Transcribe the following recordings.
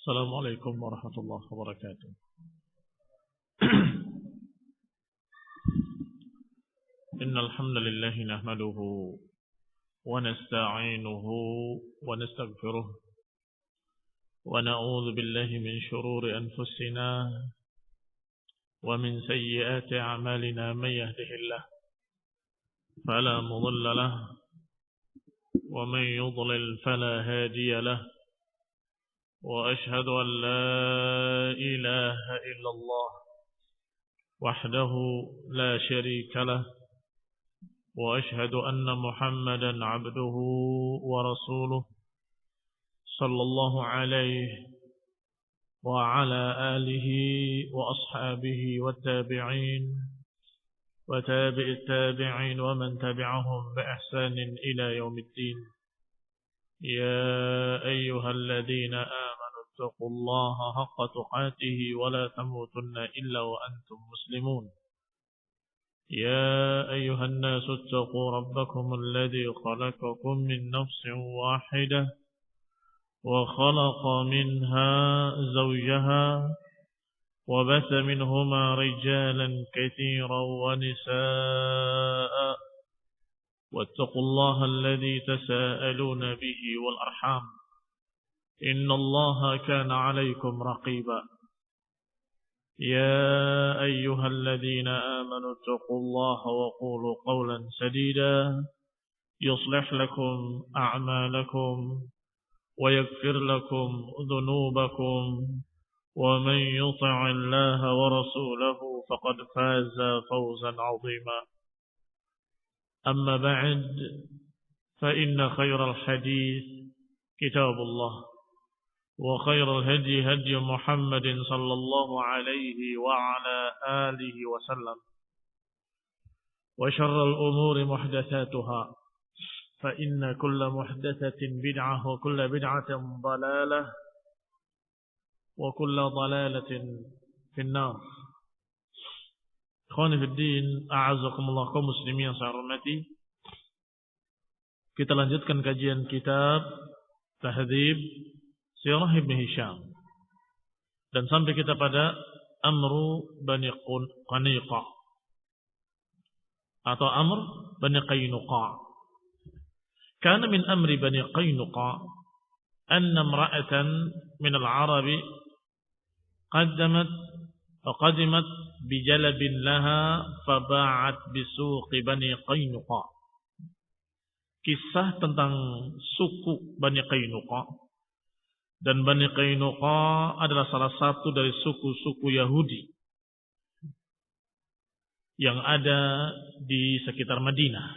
السلام عليكم ورحمة الله وبركاته. إن الحمد لله نحمده ونستعينه ونستغفره ونعوذ بالله من شرور أنفسنا ومن سيئات أعمالنا. من يهده الله فلا مضل له ومن يضلل فلا هادي له، وأشهد أن لا إله إلا الله وحده لا شريك له، وأشهد أن محمدا عبده ورسوله صلى الله عليه وعلى آله وأصحابه والتابعين وتابع التابعين ومن تبعهم بإحسان إلى يوم الدين. يا أيها الذين آمنوا اتقوا الله حق تقاته ولا تموتن إلا وأنتم مسلمون. يا أيها الناس اتقوا ربكم الذي خلقكم من نفس واحدة وخلق منها زوجها وبث منهما رجالا كثيرا ونساء، واتقوا الله الذي تساءلون به والأرحام إن الله كان عليكم رقيبا. يا أيها الذين آمنوا اتقوا الله وقولوا قولا سديدا يصلح لكم أعمالكم ويغفر لكم ذنوبكم، ومن يطع الله ورسوله فقد فاز فوزا عظيما. أما بعد، فإن خير الحديث كتاب الله، وخير الهدي هدي محمد صلى الله عليه وعلى آله وسلم، وشر الأمور محدثاتها، فإن كل محدثة بدعة وكل بدعة ضلالة وكل ضلالة في النار. Ikhwani fiddin, a'azzakumullah kaum muslimin yang saya hormati. Kita lanjutkan kajian kitab Tahdhib Sirah Ibn Hisham, dan sampai kita pada Amru Bani Qaniqa atau Amr Bani Qaynuqa. Kana min amri Bani Qaynuqa anna imra'atan min al-Arabi qadimat bijalabin laha faba'at bisuq Bani Qaynuqa. Kisah tentang suku Bani Qaynuqa. Dan Bani Qaynuqa adalah salah satu dari suku-suku Yahudi yang ada di sekitar Madinah.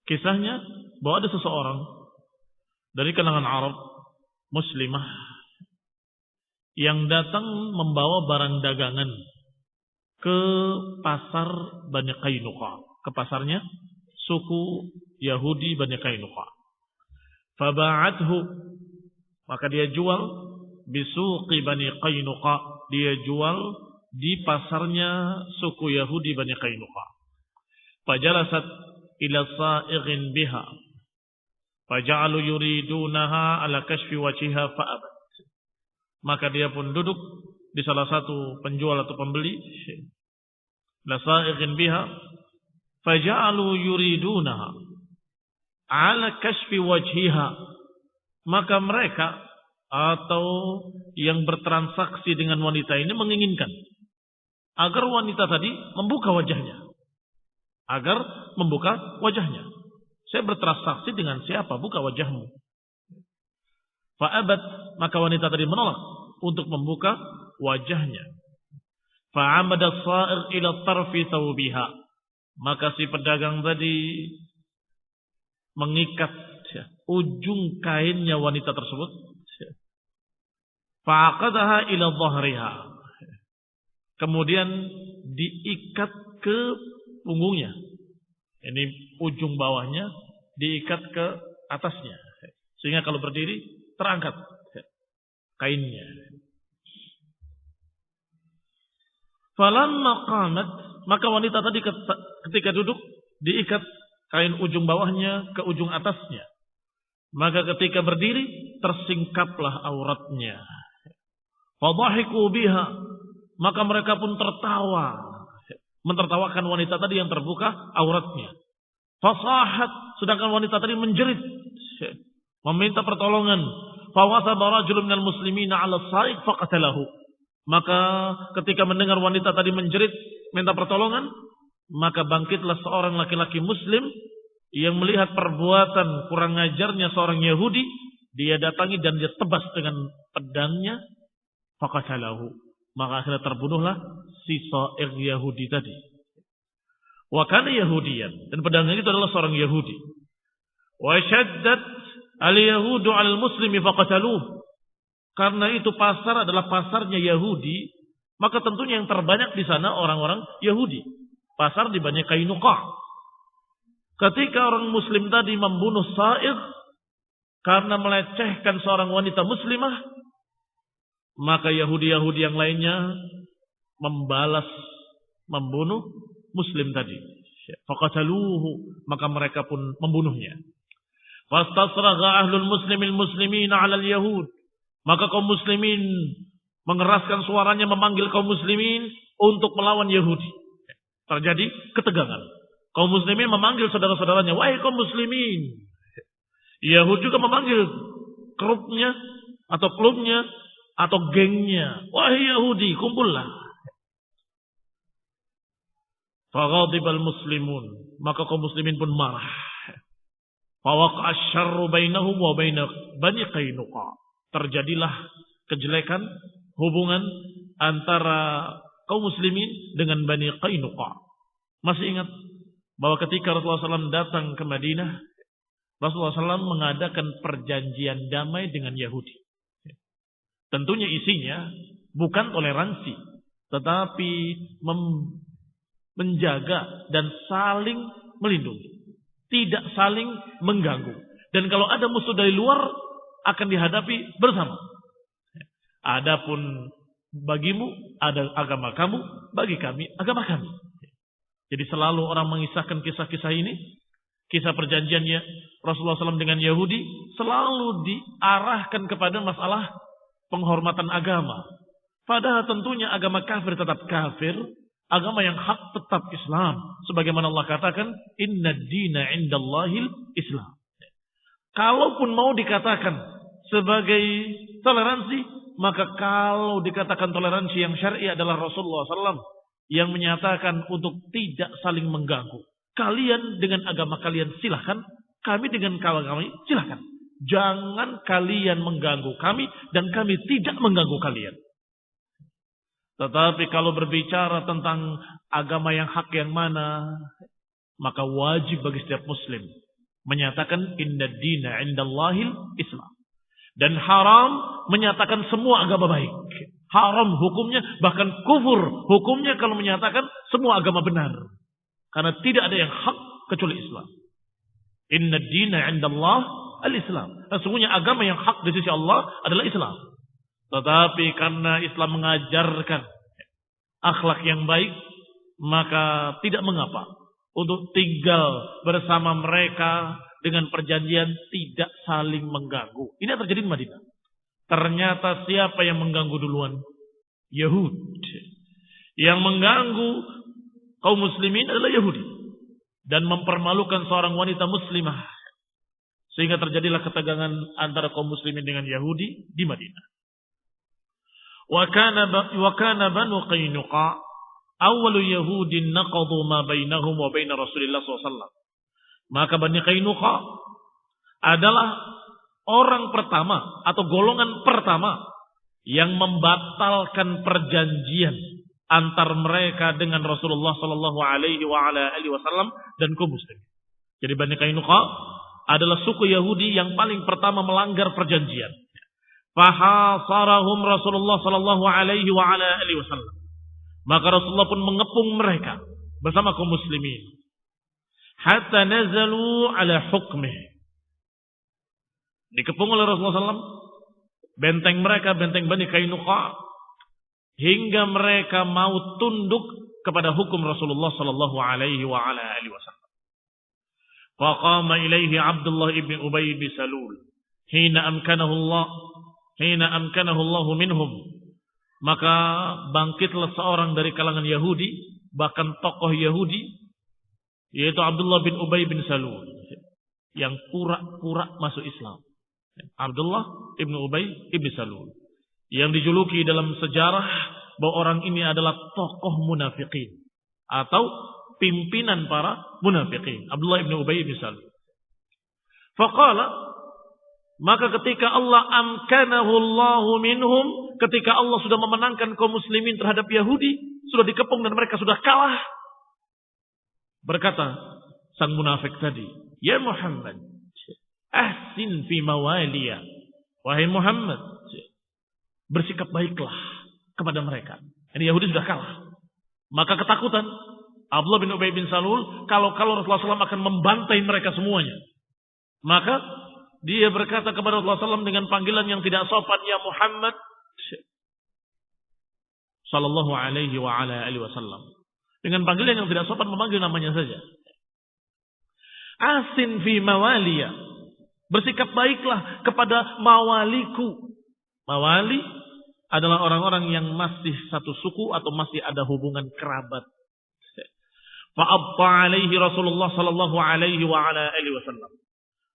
Kisahnya bahwa ada seseorang dari kalangan Arab Muslimah yang datang membawa barang dagangan ke pasar Bani Qaynuqa, ke pasarnya suku Yahudi Bani Qaynuqa. Faba'athu, maka dia jual bisuqi Bani Qaynuqa, dia jual di pasarnya suku Yahudi Bani Qaynuqa. Fajalasat ila sa'ighin biha faja'alu yuridunaha ala kashfi wajhiha fa'abat. Maka dia pun duduk di salah satu penjual atau pembeli, la sa'ighin biha faja'alu yuridunaha ala kashfi wajhiha. Maka mereka atau yang bertransaksi dengan wanita ini menginginkan agar wanita tadi membuka wajahnya. Agar membuka wajahnya. Saya bertransaksi dengan siapa? Buka wajahmu. Fa'abat, maka wanita tadi menolak untuk membuka wajahnya. Fa'amada as-sa'ir ila tarfi thawbiha. Maka si pedagang tadi mengikat ujung kainnya wanita tersebut. Fa'aqadaha ila dhahriha. Kemudian diikat ke punggungnya. Ini ujung bawahnya diikat ke atasnya. Sehingga kalau berdiri terangkat kainnya. Falamma qamat, maka wanita tadi ketika duduk diikat kain ujung bawahnya ke ujung atasnya. Maka ketika berdiri tersingkaplah auratnya. Fadhahiku biha, maka mereka pun tertawa, mentertawakan wanita tadi yang terbuka auratnya. Fasahat, sedangkan wanita tadi menjerit, meminta pertolongan. Fawasaba rajulun minal muslimina 'ala as-sa'iq faqatalahu. Maka ketika mendengar wanita tadi menjerit minta pertolongan, maka bangkitlah seorang laki-laki muslim yang melihat perbuatan kurang ajarnya seorang Yahudi, dia datangi dan dia tebas dengan pedangnya, faqatalahu. Maka akhirnya terbunuhlah si Sa'iq Yahudi tadi. Wa kana Yahudiyan, dan pedangnya itu adalah seorang Yahudi. Wa shaddat al-yahudu 'alal muslimi faqataluhu. Karena itu pasar adalah pasarnya Yahudi, maka tentunya yang terbanyak di sana orang-orang Yahudi. Pasar di Bani Qainuqa. Ketika orang muslim tadi membunuh Sa'iq karena melecehkan seorang wanita muslimah, maka Yahudi-Yahudi yang lainnya membalas membunuh muslim tadi. Faqataluhu, maka mereka pun membunuhnya. Fastasragha ahlul muslimina 'alal yahud. Maka kaum muslimin mengeraskan suaranya memanggil kaum muslimin untuk melawan Yahudi. Terjadi ketegangan. Kaum muslimin memanggil saudara-saudaranya, wahai kaum muslimin. Yahudi juga memanggil grupnya atau klubnya atau gengnya, wahai Yahudi, kumpullah. Faghadibal muslimun, maka kaum muslimin pun marah. Fawaqa'a asy-syarru bainahum wa bain Bani Qainuqa. Terjadilah kejelekan hubungan antara kaum muslimin dengan Bani Qainuqa. Masih ingat bahwa ketika Rasulullah SAW datang ke Madinah, Rasulullah SAW mengadakan perjanjian damai dengan Yahudi. Tentunya isinya bukan toleransi, tetapi menjaga dan saling melindungi, tidak saling mengganggu. Dan kalau ada musuh dari luar akan dihadapi bersama. Adapun bagimu ada agama kamu, bagi kami agama kami. Jadi selalu orang mengisahkan kisah-kisah ini, kisah perjanjiannya Rasulullah SAW dengan Yahudi selalu diarahkan kepada masalah penghormatan agama. Padahal tentunya agama kafir tetap kafir, agama yang hak tetap Islam. Sebagaimana Allah katakan, inna dina indallahil Islam. Kalaupun mau dikatakan sebagai toleransi, maka kalau dikatakan toleransi yang syar'i adalah Rasulullah SAW yang menyatakan untuk tidak saling mengganggu. Kalian dengan agama kalian silahkan, kami dengan kami silahkan. Jangan kalian mengganggu kami dan kami tidak mengganggu kalian. Tetapi kalau berbicara tentang agama yang hak yang mana, maka wajib bagi setiap muslim menyatakan inna dina indallahil Islam. Dan haram menyatakan semua agama baik. Haram hukumnya, bahkan kufur hukumnya kalau menyatakan semua agama benar. Karena tidak ada yang hak kecuali Islam. Inna dina indallah al-Islam. Sesungguhnya agama yang hak di sisi Allah adalah Islam. Tetapi karena Islam mengajarkan akhlak yang baik, maka tidak mengapa untuk tinggal bersama mereka dengan perjanjian tidak saling mengganggu. Ini yang terjadi di Madinah. Ternyata siapa yang mengganggu duluan? Yahudi. Yang mengganggu kaum muslimin adalah Yahudi. Dan mempermalukan seorang wanita muslimah. Sehingga terjadilah ketegangan antara kaum muslimin dengan Yahudi di Madinah. Wa kana Banu Qainuqa awwalu Yahudin naqadu ma bainahum wa bain Rasulillah SAW. Maka Bani Qainuqa adalah orang pertama atau golongan pertama yang membatalkan perjanjian antar mereka dengan Rasulullah sallallahu alaihi wasallam dan kaum muslimin. Jadi Bani Qainuqa adalah suku Yahudi yang paling pertama melanggar perjanjian. Fahasarahum Rasulullah sallallahu alaihi wasallam. Maka Rasulullah pun mengepung mereka bersama kaum muslimin. Hatta nazalu ala hukmih. Dikepung oleh Rasulullah SAW benteng mereka, benteng Bani Qainuqa, hingga mereka mau tunduk kepada hukum Rasulullah sallallahu alaihi wasallam. Faqama ilaihi Abdullah ibn Ubay bin Salul. hina amkanahu Allah minhum, maka bangkitlah seorang dari kalangan Yahudi, bahkan tokoh Yahudi, yaitu Abdullah bin Ubay bin Salul, yang pura-pura masuk Islam. Abdullah bin Ubay bin Salul, yang dijuluki dalam sejarah bahwa orang ini adalah tokoh munafikin atau pimpinan para munafikin, Abdullah bin Ubay bin Salul. Faqala, maka ketika Allah amkanahu Allahu minhum, ketika Allah sudah memenangkan kaum muslimin terhadap Yahudi, sudah dikepung dan mereka sudah kalah, berkata sang munafik tadi, ya Muhammad, ahsin fi mawaliya, wahai Muhammad, bersikap baiklah kepada mereka. Ini Yahudi sudah kalah. Maka ketakutan Abdullah bin Ubay bin Salul kalau Rasulullah SAW akan membantai mereka semuanya. Maka dia berkata kepada Rasulullah SAW dengan panggilan yang tidak sopan, ya Muhammad sallallahu alaihi wa ala alihi wasallam. Dengan panggilan yang tidak sopan, memanggil namanya saja. Asin fi mawaliya, bersikap baiklah kepada mawaliku. Mawali adalah orang-orang yang masih satu suku atau masih ada hubungan kerabat. Fa'abta alaihi Rasulullah sallallahu alaihi wa ala alihi wasallam.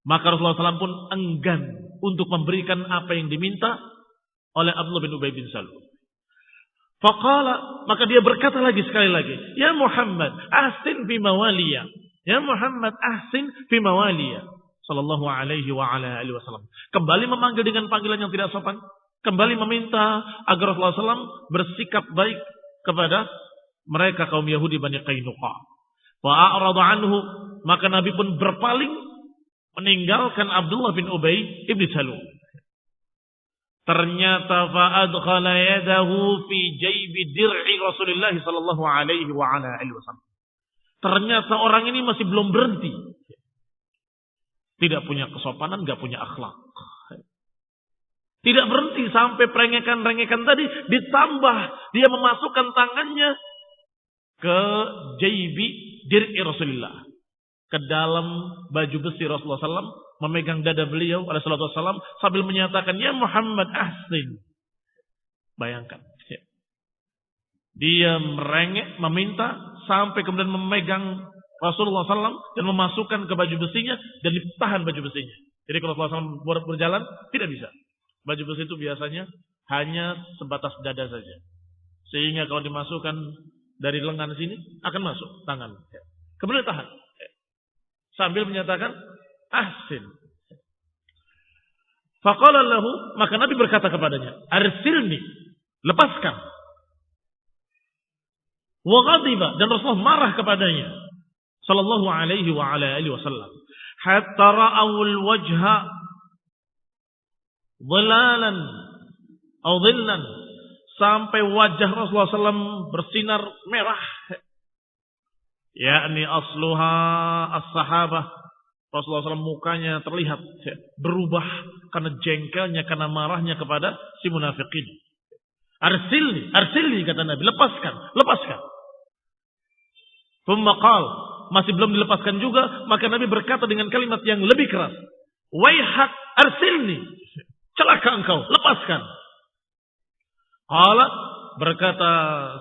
Maka Rasulullah SAW pun enggan untuk memberikan apa yang diminta oleh Abdullah bin Ubay bin Salul. Faqala, maka dia berkata lagi sekali lagi, ya Muhammad, ahsin fi mawaliya. Ya Muhammad, ahsin fi mawaliya. Sallallahu alaihi wa ala alihi wasallam. Kembali memanggil dengan panggilan yang tidak sopan. Kembali meminta agar Rasulullah SAW bersikap baik kepada mereka kaum Yahudi Bani Qainuqa. Fa'arada anhu, maka Nabi pun berpaling meninggalkan Abdullah bin Ubay ibn Salul. Ternyata fa'adkhala yadahu fi jaybi dir'i Rasulullah sallallahu alaihi wa ala alihi wasallam. Ternyata orang ini masih belum berhenti. Tidak punya kesopanan, enggak punya akhlak. Tidak berhenti sampai perengekan-rengekan tadi, ditambah dia memasukkan tangannya ke jaybi dir'i Rasulullah, ke dalam baju besi Rasulullah SAW, memegang dada beliau alaihissalatu wassalam sambil menyatakan, ya Muhammad ahsin. Bayangkan, dia merengek meminta sampai kemudian memegang Rasulullah SAW dan memasukkan ke baju besinya dan ditahan baju besinya. Jadi kalau Rasulullah SAW berjalan tidak bisa. Baju besi itu biasanya hanya sebatas dada saja, sehingga kalau dimasukkan dari lengan sini akan masuk tangan. Kemudian tahan sambil menyatakan ahsin. Faqala lahu, maka Nabi berkata kepadanya, arsilni, lepaskan. Wa ghadiba, dan Rasulullah marah kepadanya sallallahu alaihi wa ala alihi wasallam, hatta ra'awul wajha dhilalan atau dhillan, sampai wajah Rasulullah SAW bersinar merah. Yakni asluha as-sahabah. Rasulullah SAW mukanya terlihat berubah karena jengkelnya, karena marahnya kepada si munafikin. Arsilni kata Nabi, lepaskan. Thumma qala, masih belum dilepaskan juga, maka Nabi berkata dengan kalimat yang lebih keras, waihak arsilni, celaka engkau, lepaskan. Qala, berkata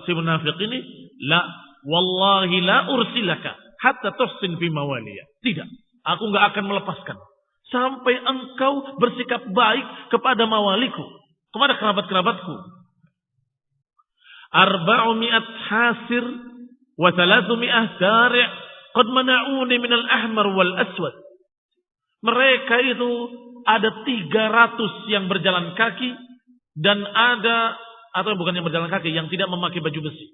si munafik ini, la wallahi la ursilaka hatta tuhsin fi mawaliya. Tidak, aku enggak akan melepaskan sampai engkau bersikap baik kepada mawaliku, kepada kerabat-kerabatku. 400 hasir wa 300 dari' qad mana'uni min al-ahmar wal aswad. Mereka itu ada 300 yang berjalan kaki dan ada, atau bukan yang berjalan kaki, yang tidak memakai baju besi.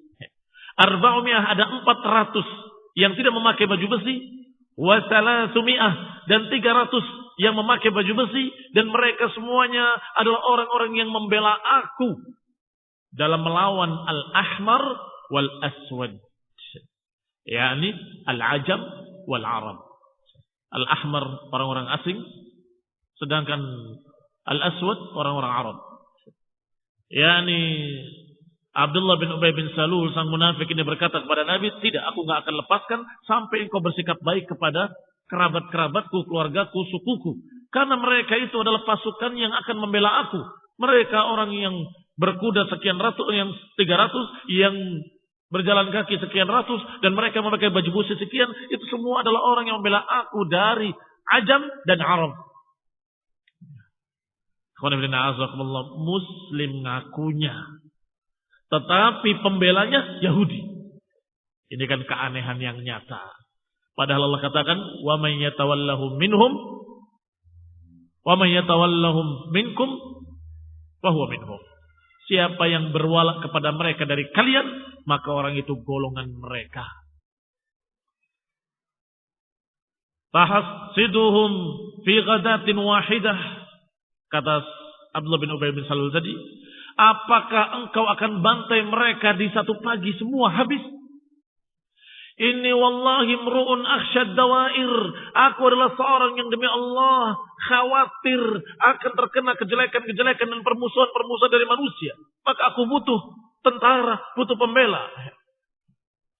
400, ada 400 yang tidak memakai baju besi, wa 300 dan 300 yang memakai baju besi, dan mereka semuanya adalah orang-orang yang membela aku dalam melawan al-ahmar wal aswad, yakni al-ajam wal arab. Al-ahmar orang-orang asing, sedangkan al-aswad orang-orang Arab. Yani Abdullah bin Ubay bin Salul sang munafik ini berkata kepada Nabi, tidak, aku enggak akan lepaskan sampai engkau bersikap baik kepada kerabat-kerabatku, keluargaku, sukuku. Karena mereka itu adalah pasukan yang akan membela aku. Mereka orang yang berkuda sekian ratus, yang 300, yang berjalan kaki sekian ratus, dan mereka memakai baju busi sekian. Itu semua adalah orang yang membela aku dari Ajam dan Arab. Muslim ngakunya, tetapi pembelanya Yahudi. Ini kan keanehan yang nyata. Padahal Allah katakan, wa man yatawallahum minkum fa huwa minhum. Siapa yang berwala kepada mereka dari kalian, maka orang itu golongan mereka. Tahsiduhum fi ghadatin wahidah. Kata Abdullah bin Ubay bin Salul tadi, apakah engkau akan bantai mereka di satu pagi semua habis? Inni wallahi mru'un akhsyad dawair. Aku adalah seorang yang demi Allah khawatir akan terkena kejelekan-kejelekan dan permusuhan-permusuhan dari manusia. Maka aku butuh tentara, butuh pembela.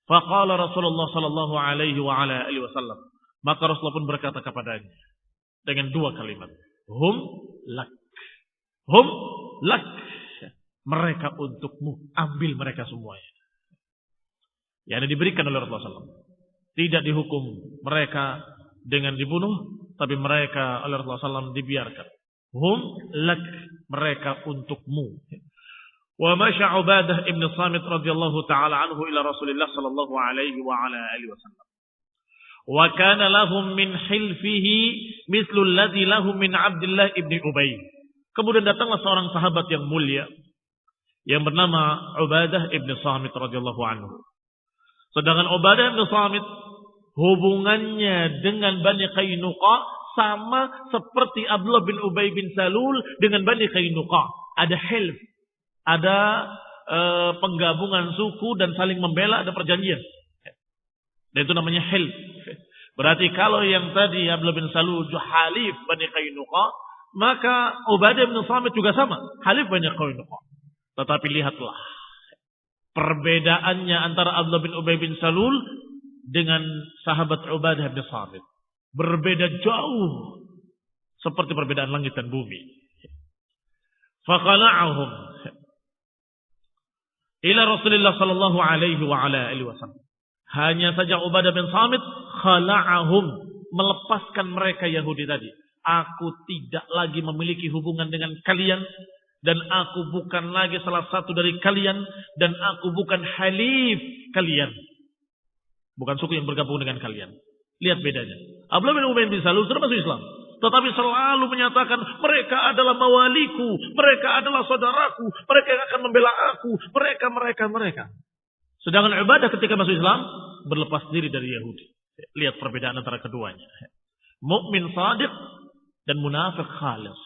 Faqala Rasulullah sallallahu alaihi wa ala alihi wasallam. Maka Rasulullah pun berkata kepadanya dengan dua kalimat. Hum lak. Hum lak. Mereka untukmu. Ambil mereka semuanya. Yang diberikan oleh Rasulullah SAW. Tidak dihukum mereka dengan dibunuh, tapi mereka oleh Rasulullah SAW dibiarkan. Hum lak, mereka untukmu. Wa masya Ubadah ibn Samit radhiyallahu ta'ala anhu ila Rasulullah sallallahu alaihi wa ala alihi wasallam. Wa kana lahum min hilfihi mislu alladhi lahum min Abdullah ibn Ubay. Kemudian datanglah seorang sahabat yang mulia yang bernama Ubadah ibn Samit radhiyallahu anhu. Sedangkan Ubadah bin Samit hubungannya dengan Bani Qainuqa sama seperti Abdullah bin Ubay bin Salul dengan Bani Qainuqa. Ada hilf, ada penggabungan suku dan saling membela, ada perjanjian. Dan itu namanya hilf. Berarti kalau yang tadi Abdullah bin Salul halif Bani Qainuqa, maka Ubadah bin Samit juga sama, halif Bani Qainuqa. Tetapi lihatlah perbedaannya antara Abdullah bin Ubay bin Salul dengan sahabat Ubadah bin Samit. Berbeda jauh. Seperti perbedaan langit dan bumi. Faqala'ahum ila Rasulullah sallallahu alaihi wa ala alihi wasallam. Hanya saja Ubadah bin Samit khala'ahum, melepaskan mereka Yahudi tadi. Aku tidak lagi memiliki hubungan dengan kalian. Dan aku bukan lagi salah satu dari kalian. Dan aku bukan halif kalian. Bukan suku yang bergabung dengan kalian. Lihat bedanya. Abdullah bin Ubay bin Salul sudah masuk Islam. Tetapi selalu menyatakan mereka adalah mawaliku. Mereka adalah saudaraku. Mereka yang akan membela aku. Mereka. Sedangkan Ubadah ketika masuk Islam berlepas diri dari Yahudi. Lihat perbedaan antara keduanya. Mukmin shadiq dan munafik khalis.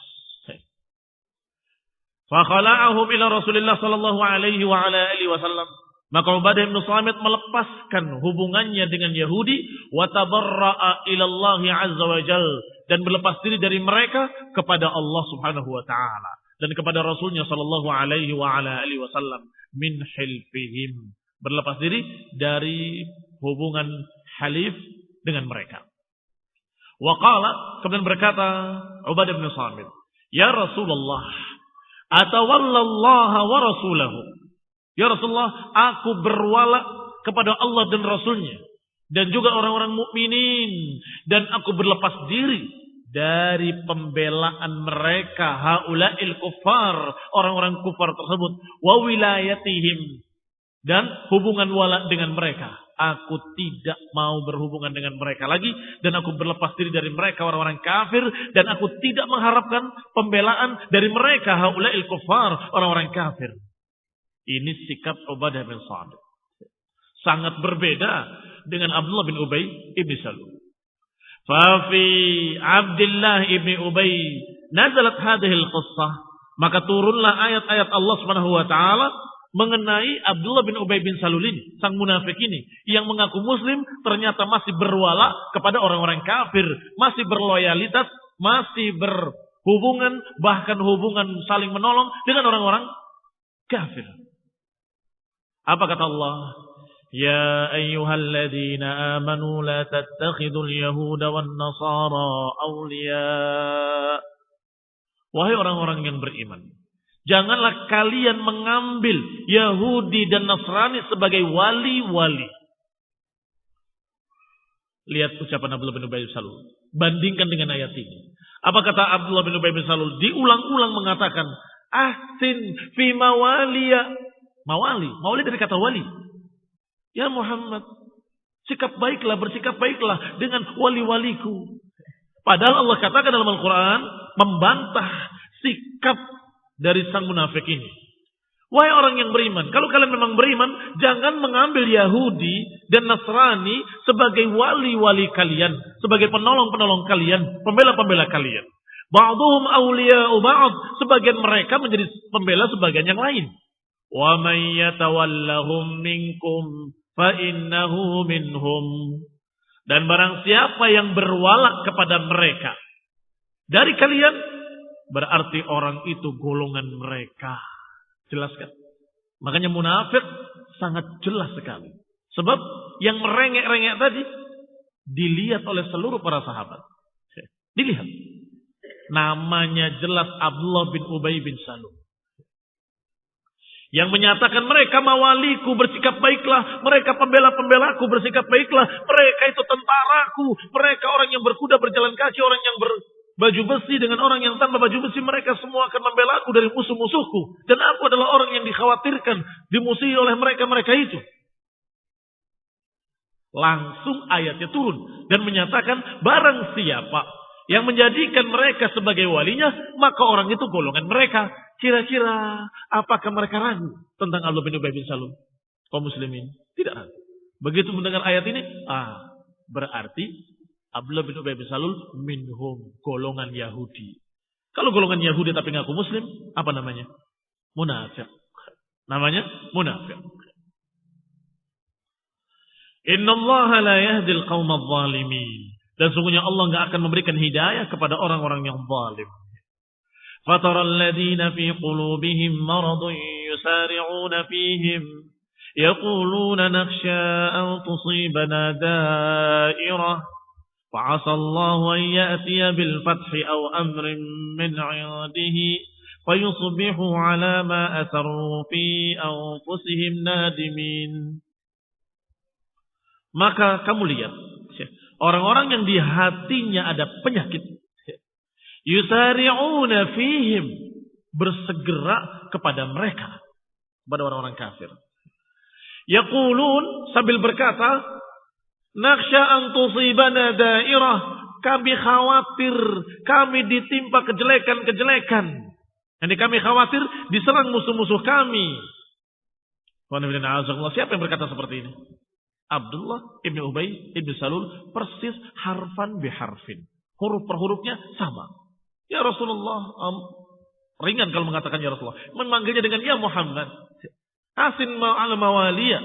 Fakhala'ahum ila Rasulullah sallallahu alaihi wa ala alihi wasallam. Maka Ubadah bin Samit melepaskan hubungannya dengan Yahudi wa tabarra'a ila Allah azza wa jal, dan berlepas diri dari mereka kepada Allah Subhanahu wa taala dan kepada Rasulnya sallallahu alaihi wa ala alihi wasallam min hilfihim, berlepas diri dari hubungan halif dengan mereka. Wa qala, kemudian berkata Ubadah bin Samit, ya Rasulullah, atawallallaha wa rasulahu. Ya Rasulullah, aku berwala kepada Allah dan Rasulnya. Dan juga orang-orang mukminin. Dan aku berlepas diri dari pembelaan mereka. Haula'il kuffar. Orang-orang kufar tersebut. Wa wilayatihim. Dan hubungan wala dengan mereka. Aku tidak mau berhubungan dengan mereka lagi. Dan aku berlepas diri dari mereka, orang-orang kafir. Dan aku tidak mengharapkan pembelaan dari mereka. Haula'il kuffar, orang-orang kafir. Ini sikap Ubadah bin Samit. Sangat berbeda dengan Abdullah bin Ubay ibn Salul. Fafi Abdullah ibn Ubay nazalat hadhil qissah. Maka turunlah ayat-ayat Allah Subhanahu wa taala mengenai Abdullah bin Ubay bin Salul ini, sang munafik ini, yang mengaku muslim ternyata masih berwala kepada orang-orang kafir, masih berloyalitas, masih berhubungan, bahkan hubungan saling menolong dengan orang-orang kafir. Apa kata Allah? Ya ayyuhalladzina amanu la tattakhidul yahuda wan nasara awliya. Wahai orang-orang yang beriman, janganlah kalian mengambil Yahudi dan Nasrani sebagai wali-wali. Lihat ucapan Abdullah bin Ubay bin Salul. Bandingkan dengan ayat ini. Apa kata Abdullah bin Ubay bin Salul? Diulang-ulang mengatakan, ahsin fi mawaliya. Mawali dari kata wali. Ya Muhammad, bersikap baiklah dengan wali-waliku. Padahal Allah katakan dalam Al-Quran, membantah sikap dari sang munafik ini. Wahai orang yang beriman, kalau kalian memang beriman, jangan mengambil Yahudi dan Nasrani sebagai wali-wali kalian, sebagai penolong-penolong kalian, pembela-pembela kalian. Ba'duhum awliya'u ba'd, sebagian mereka menjadi pembela sebagian yang lain. Wa may yatawallahum minkum fa innahu minhum. Dan barang siapa yang berwala kepada mereka dari kalian, berarti orang itu golongan mereka. Jelas kan? Makanya munafik sangat jelas sekali. Sebab yang merengek-rengek tadi dilihat oleh seluruh para sahabat. Dilihat. Namanya jelas Abdullah bin Ubay bin Salul. Yang menyatakan mereka mawaliku, bersikap baiklah. Mereka pembela-pembelaku, bersikap baiklah. Mereka itu tentaraku. Mereka orang yang berkuda berjalan kaki. Orang yang berbaju besi dengan orang yang tanpa baju besi. Mereka semua akan membela aku dari musuh-musuhku. Dan aku adalah orang yang dikhawatirkan dimusuhi oleh mereka-mereka itu. Langsung ayatnya turun. Dan menyatakan barang siapa yang menjadikan mereka sebagai walinya, maka orang itu golongan mereka. Kira-kira apakah mereka ragu tentang Abdullah bin Ubay bin Salul? Kaum muslimin tidak ragu. Begitu mendengar ayat ini, berarti Abdullah bin Ubay bin Salul minhum, golongan Yahudi. Kalau golongan Yahudi tapi ngaku muslim, apa namanya? Munafik. Namanya munafik. Innallaha la yahdil qaumadh dhalimin. Dan sungguhnya Allah enggak akan memberikan hidayah kepada orang-orang yang zalim. فَتَرَى الَّذِينَ فِي قُلُوبِهِمْ مَرَضٌ يُسَارِعُونَ فِيهِمْ يَقُولُونَ نَخْشَىٰ أَن تُصِيبَنَا دَائِرَةٌ فَعَسَى اللَّهُ أَن يَأْتِيَ بِالْفَتْحِ أَوْ أَمْرٍ مِّنْ عِندِهِ فَيُصْبِحُوا عَلَىٰ مَا أَسَرُّوا فِي أَنفُسِهِمْ نَادِمِينَ. Maka kamu lihat orang-orang yang di hatinya ada penyakit, yusari'una fihim, bersegera kepada mereka, kepada orang-orang kafir. Yaqulun, sambil berkata, nakhsha an tusibana dairah, kami khawatir, kami ditimpa kejelekan-kejelekan. Jadi kami khawatir diserang musuh-musuh kami. Siapa yang berkata seperti ini? Abdullah ibn Ubay ibn Salul, persis harfan biharfin. Huruf per hurufnya sama. Ya Rasulullah, ringan kalau mengatakan ya Rasulullah. Memanggilnya dengan ya Muhammad. Asin ma'al mawaliya.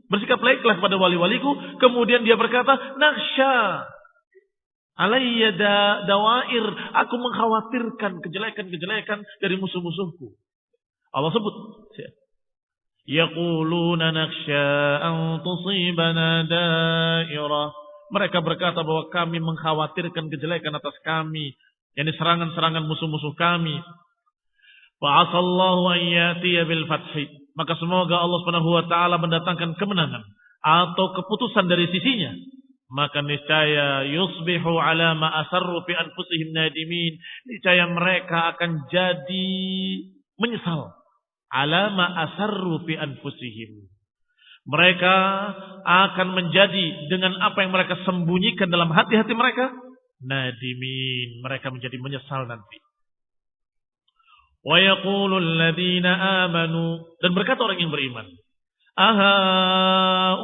Bersikap baiklah kepada wali-waliku. Kemudian dia berkata, nakhsha alayya dawair. Aku mengkhawatirkan kejelekan-kejelekan dari musuh-musuhku. Allah sebut. Yaquluna nakhsha an tusibana dairah. Mereka berkata bahwa kami mengkhawatirkan kejelekan atas kami. Yani serangan-serangan musuh-musuh kami. Fa'asallahu an ya'tiya bil fathi. Maka semoga Allah Subhanahu wa taala mendatangkan kemenangan atau keputusan dari sisinya. Maka niscaya yusbihu ala ma asarru fi anfusihim nadimin. Niscaya mereka akan jadi menyesal ala ma asarru fi anfusihim. Mereka akan menjadi dengan apa yang mereka sembunyikan dalam hati-hati mereka, nadimin, mereka menjadi menyesal nanti. Wa yaqulul ladzina amanu, dan berkata orang yang beriman, ahaula'il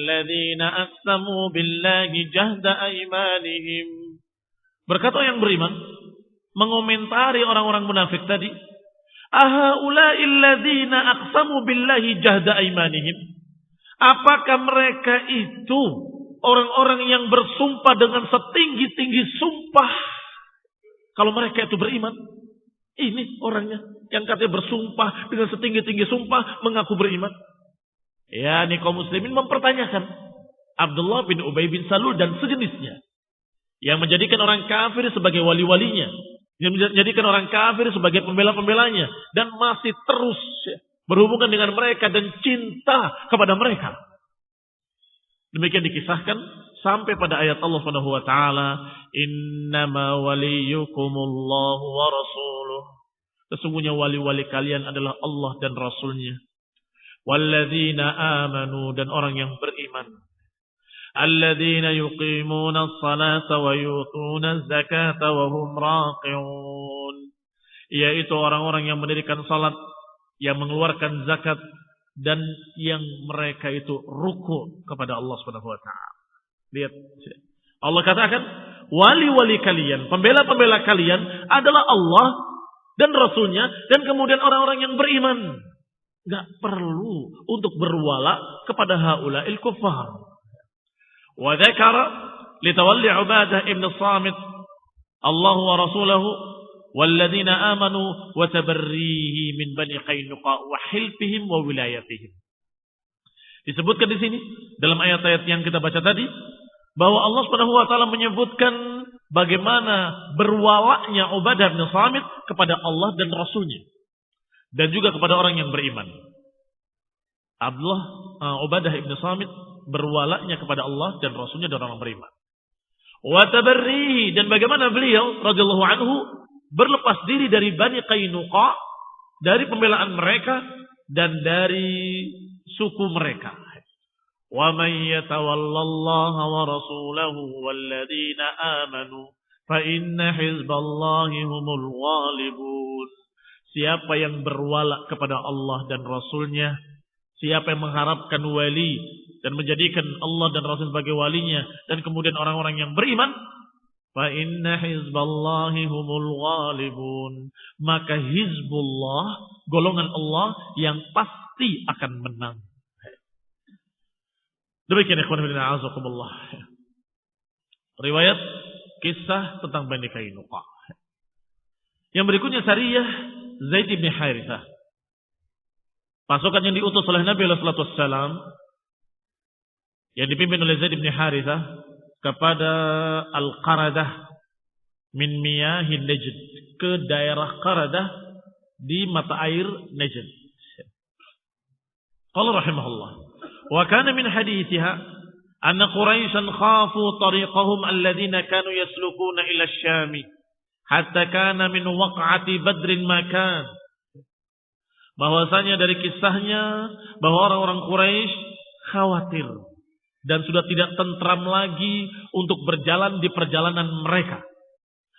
ladzina aqsamu billahi jahda aymanihim. Berkata yang beriman, mengomentari orang-orang munafik tadi, ahaula'il ladzina aqsamu billahi jahda aymanihim. Apakah mereka itu orang-orang yang bersumpah dengan setinggi-tinggi sumpah kalau mereka itu beriman? Ini orangnya yang katanya bersumpah dengan setinggi-tinggi sumpah mengaku beriman. Ya, kaum muslimin mempertanyakan Abdullah bin Ubay bin Salul dan sejenisnya yang menjadikan orang kafir sebagai wali-walinya, yang menjadikan orang kafir sebagai pembela-pembelanya, dan masih terus berhubungan dengan mereka dan cinta kepada mereka. Demikian dikisahkan sampai pada ayat Allah Subhanahu wa taala, "Innama waliyukumullahu wa rasuluh." Sesungguhnya wali-wali kalian adalah Allah dan Rasulnya. Walladzina amanu, dan orang yang beriman. Alladzina yuqimuna as-salata wa yutuna az-zakata wa hum raqi'un. Yaitu orang-orang yang mendirikan salat, yang mengeluarkan zakat, dan yang mereka itu ruku kepada Allah Subhanahu wa taala. Lihat. Allah katakan, wali-wali kalian, pembela-pembela kalian adalah Allah dan Rasulnya, dan kemudian orang-orang yang beriman. Gak perlu untuk berwala kepada haula'il kuffar. Wa dzakara litawalli Ubadah ibn Samit Allah wa rasulahu walladzina amanu wa tabarrihi min bani Qainuqa wa hilfihim wa wilayatihim. Disebutkan di sini dalam ayat-ayat yang kita baca tadi bahwa Allah Subhanahu wa taala menyebutkan bagaimana berwalaknya Ubadah bin Samit kepada Allah dan Rasulnya, dan juga kepada orang yang beriman. Ubadah bin Samit berwalaknya kepada Allah dan Rasulnya dan orang beriman. Wa tabarrihi, dan bagaimana beliau radhiyallahu anhu berlepas diri dari Bani Qainuqa, dari pembelaan mereka dan dari suku mereka. Wa man yatawallallaha wa rasulahu walladzina amanu fa inna hizballahi humul ghalibun. Siapa yang berwala kepada Allah dan Rasulnya, siapa yang mengharapkan wali dan menjadikan Allah dan Rasul sebagai walinya, dan kemudian orang-orang yang beriman, fa inna hizballahi humul ghalibun, maka hizbullah, golongan Allah yang pasti akan menang. Demikian ikhwan fillah azakumullah. Riwayat kisah tentang Bani Qainuqa. Yang berikutnya Sariyah Zaid bin Harithah. Pasukan yang diutus oleh Nabi sallallahu alaihi wasallam yang dipimpin oleh Zaid bin Harithah kepada Al-Qaradah min miyahi Najd, ke daerah Qaradah di mata air Najd. Qala rahimahullah, wa kana min hadithiha anna Quraisyan khafu tariqahum alladhina kanu yaslukuna ila asy-Syam hatta kana min waq'ati Badrin makan. Bahwasanya dari kisahnya bahwa orang-orang Quraisy khawatir dan sudah tidak tentram lagi untuk berjalan di perjalanan mereka.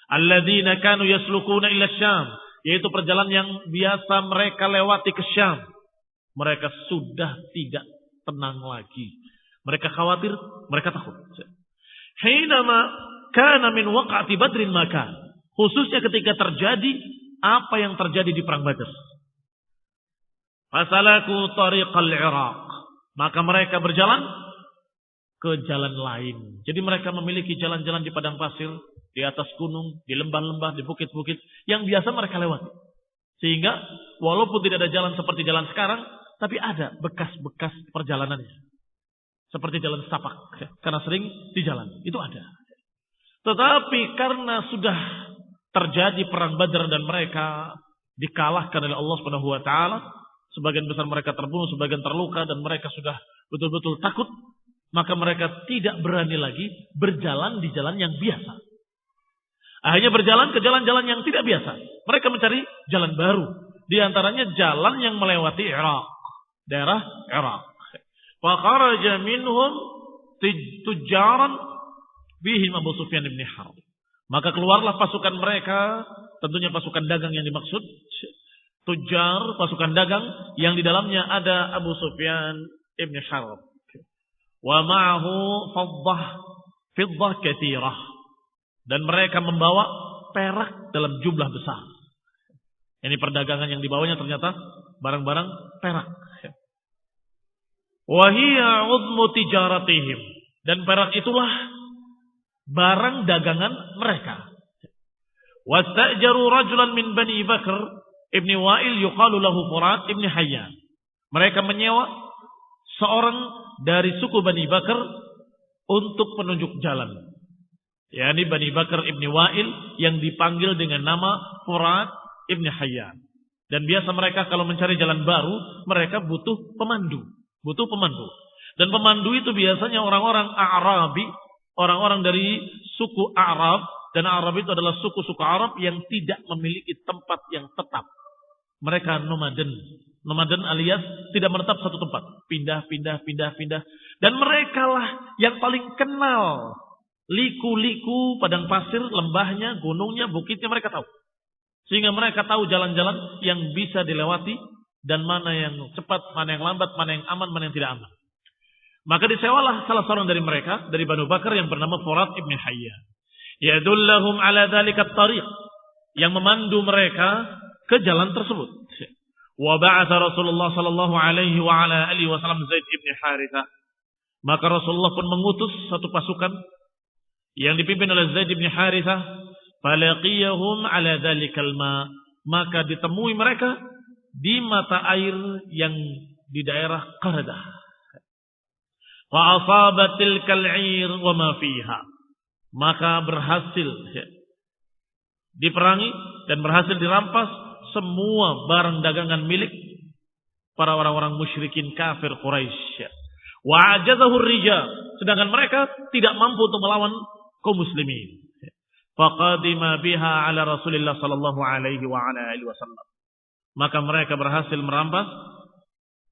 Alladzina kanu yaslukuna ila Syam, yaitu perjalanan yang biasa mereka lewati ke Syam. Mereka sudah tidak tenang lagi. Mereka khawatir, mereka takut. Hinama kana min waqa'ati Badrin makan. Khususnya ketika terjadi apa yang terjadi di perang Badar. Fasalaku tariqal Iraq, maka mereka berjalan ke jalan lain. Jadi mereka memiliki jalan-jalan di padang pasir, di atas gunung, di lembah-lembah, di bukit-bukit yang biasa mereka lewati. Sehingga walaupun tidak ada jalan seperti jalan sekarang, tapi ada bekas-bekas perjalanannya. Seperti jalan setapak, karena sering di jalan, itu ada. Tetapi karena sudah terjadi perang Badar dan mereka dikalahkan oleh Allah Subhanahu wa taala, sebagian besar mereka terbunuh, sebagian terluka, dan mereka sudah betul-betul takut, maka mereka tidak berani lagi berjalan di jalan yang biasa. Akhirnya berjalan ke jalan-jalan yang tidak biasa. Mereka mencari jalan baru. Di antaranya jalan yang melewati Irak, daerah Irak. Fa kharaja minhum tujjaran bihim Abu Sufyan bin Harb. Maka keluarlah pasukan mereka, tentunya pasukan dagang yang dimaksud. Tujar, pasukan dagang yang di dalamnya ada Abu Sufyan ibn Harb. Wa ma'ahu fiddah katsirah, dan mereka membawa perak dalam jumlah besar. Ini perdagangan yang dibawanya ternyata barang-barang perak. Wa hiya 'udmu tijaratihim, dan perak itulah barang dagangan mereka. Wastajaru rajulan min Bani Bakr Ibni Wa'il yuqalu lahu Furat ibni Hayyan. Mereka menyewa seorang dari suku Bani Bakar untuk penunjuk jalan. yakni Bani Bakar ibni Wa'il yang dipanggil dengan nama Furat ibni Hayyan. Dan biasa mereka kalau mencari jalan baru, mereka butuh pemandu. Dan pemandu itu biasanya orang-orang Arabi, orang-orang dari suku Arab. Dan Arab itu adalah suku-suku Arab yang tidak memiliki tempat yang tetap. Mereka nomaden. Nomaden alias tidak menetap satu tempat. Pindah. Dan mereka lah yang paling kenal liku-liku, padang pasir, lembahnya, gunungnya, bukitnya mereka tahu. Sehingga mereka tahu jalan-jalan yang bisa dilewati dan mana yang cepat, mana yang lambat, mana yang aman, mana yang tidak aman. Maka disewalah salah seorang dari mereka, dari Banu Bakar yang bernama Furat ibn Hayyan. Yadullahum ala dzalika at-tariq, yang memandu mereka ke jalan tersebut. Wa ba'atha Rasulullah sallallahu alaihi wa ala alihi wasallam Zaid ibn Harithah. Maka Rasulullah pun mengutus satu pasukan yang dipimpin oleh Zaid ibn Harithah. Falaqiyahum ala dzalikal ma, maka ditemui mereka di mata air yang di daerah Qaradah. Fa asabat tilkal 'ir wa ma fiha, maka berhasil diperangi dan berhasil dirampas semua barang dagangan milik para orang-orang musyrikin kafir Quraisy. Wa ajazahu rijal, sedangkan mereka tidak mampu untuk melawan kaum muslimin. Faqadima biha ala Rasulillah sallallahu alaihi wa ala alihi wasallam. Maka mereka berhasil merampas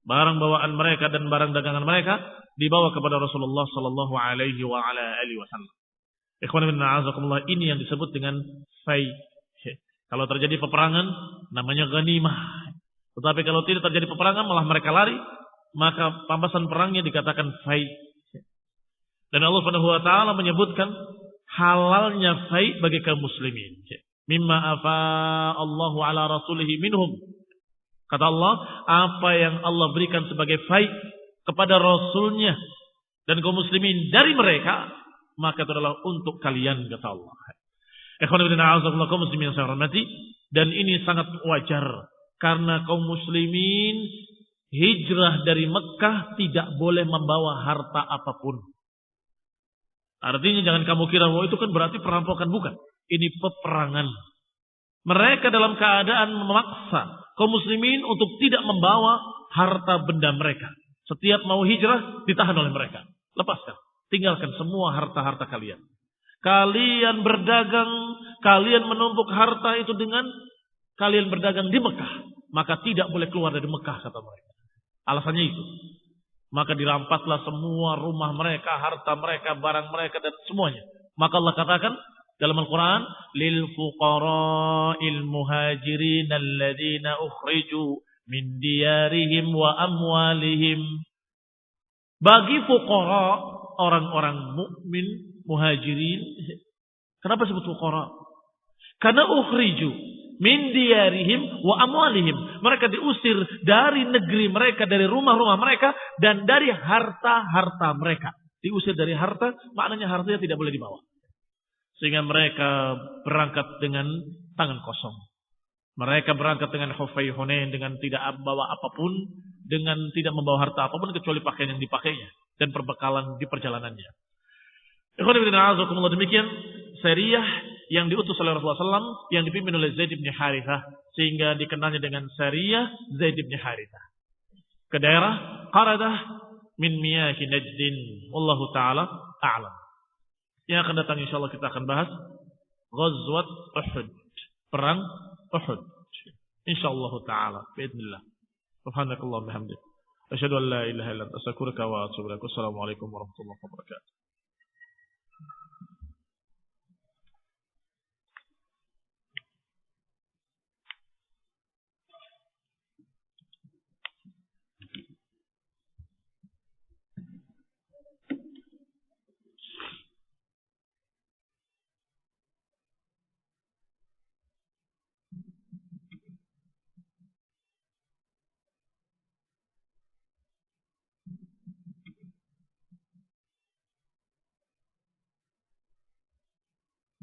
barang bawaan mereka dan barang dagangan mereka, dibawa kepada Rasulullah sallallahu alaihi wa ala alihi wasallam. Ikhwan fillah, a'azakumullah, ini yang disebut dengan fai. Kalau terjadi peperangan namanya ghanimah. Tetapi kalau tidak terjadi peperangan malah mereka lari, maka pampasan perangnya dikatakan fai. Dan Allah Subhanahu wa taala menyebutkan halalnya fai bagi kaum muslimin. Mimma afa Allahu ala rasulihi minhum. Kata Allah, apa yang Allah berikan sebagai fai kepada rasulnya dan kaum muslimin dari mereka, maka itu adalah untuk kalian, kata Allah. Ikhwan fillah, a'azakumullah, kaum muslimin yang saya hormati, dan ini sangat wajar karena kaum muslimin hijrah dari Mekah tidak boleh membawa harta apapun. Artinya jangan kamu kira bahwa itu kan berarti perampokan, bukan. Ini peperangan. Mereka dalam keadaan memaksa kaum muslimin untuk tidak membawa harta benda mereka. Setiap mau hijrah ditahan oleh mereka. Lepaskan. Tinggalkan semua harta-harta kalian. Kalian berdagang, kalian menumpuk harta itu dengan kalian berdagang di Mekah. Maka tidak boleh keluar dari Mekah, kata mereka. Alasannya itu. Maka dirampaslah semua rumah mereka, harta mereka, barang mereka, dan semuanya. Maka Allah katakan dalam Al-Quran, lil fuqara'il muhajirin alladzina ukhriju min diyarihim wa amwalihim. Bagi fuqara, orang-orang mukmin, muhajirin. Kenapa sebut fuqara? Karena ukhriju min diyarihim wa amwalihim. Mereka diusir dari negeri mereka, dari rumah-rumah mereka, dan dari harta-harta mereka. Diusir dari harta, maknanya hartanya tidak boleh dibawa. Sehingga mereka berangkat dengan tangan kosong. Mereka berangkat dengan khufai hunain, dengan tidak membawa apapun, dengan tidak membawa harta apapun kecuali pakaian yang dipakainya dan perbekalan di perjalanannya. Ikhwan fillah, a'azakumullah, demikian Sariyah yang diutus oleh Rasulullah SAW yang dipimpin oleh Zaid bin Harithah, sehingga dikenalnya dengan Sariyah Zaid bin Harithah ke daerah Qaradah min miyaki Najdin. Wallahu ta'ala a'lam. Yang akan datang insyaallah kita akan bahas Ghazwat Uhud, perang Uhud, insyaallah ta'ala biidznillah. Subhanakallahumma wa bihamdika asyhadu an la ilaha illa anta astaghfiruka wa atubu ilaik. Wassalamualaikum warahmatullahi wabarakatuh.